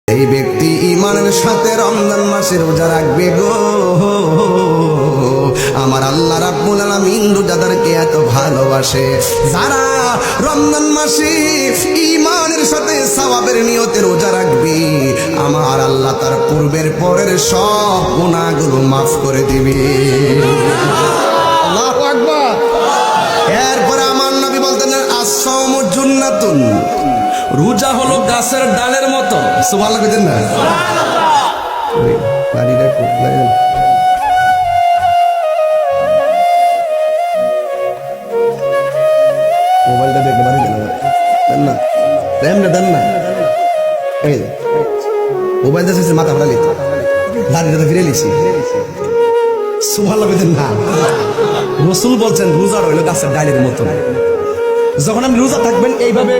এই ব্যক্তি ঈমানের সাথে রমজান মাসে রোজা রাখবে গো। আমার আল্লাহ রাব্বুল আলামিন রোজাদারকে এত ভালোবাসে, যারা রমজান মাসে ঈমানের সাথে সওয়াবের নিয়তে রোজা রাখবে, আমার আল্লাহ তার পূর্বের পরের সব গুনাহগুলো মাফ করে দিবে। আল্লাহু আকবার। এরপরে আমার নবী বলতেন, আস-সাওমু জুন্নাতুন, রোজা হলো গাছের ডালের মতো। সুবহানাল্লাহ কইতেন না? মোবাইলটা দেখতে পারি দেন না, দেন না। এই মোবাইল দেখে মাথা ফাটালি, লাড়িটা তো ফিরে লিছি। সুবহানাল্লাহ কইতেন না? রাসূল বলছেন রোজা হলো গাছের ডালের মতো। যখন আপনি রোজা থাকবেন এইভাবে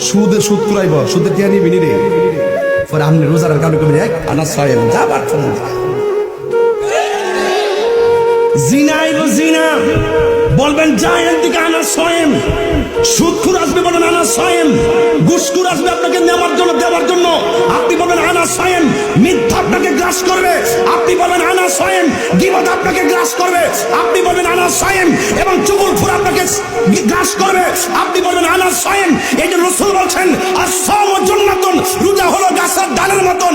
সুদ কুরাইব, সুদের টিয়া নিবি রে, পরে আপনি রোজার কারণে কবি এক আনা ছয় যা পারছেন। জিনা আইলো জিনা, বলবেন যা এর দিকে আনা ছয়েম। সুদখুর আসবে, বলেন আনা ছয়েম। ঘুষখুর আসবে আপনাকে নেওয়ার জন্য, দেওয়ার জন্য, আপনি বলবেন আনা ছয়েম। মিথ্যা আপনাকে গ্রাস করবে, আপনি বলবেন আনা ছয়েম। গীবত আপনাকে গ্রাস করবে, আপনি বলবেন আনা ছয়েম। এবং চুগলখুর আপনাকে গ্রাস করবে, আপনি বলবেন আনা ছয়েম। এই যে রাসূল বলছেন আস-সাওমু জুন্নাতুন, রোজা হলো গাছের ডালের মতন।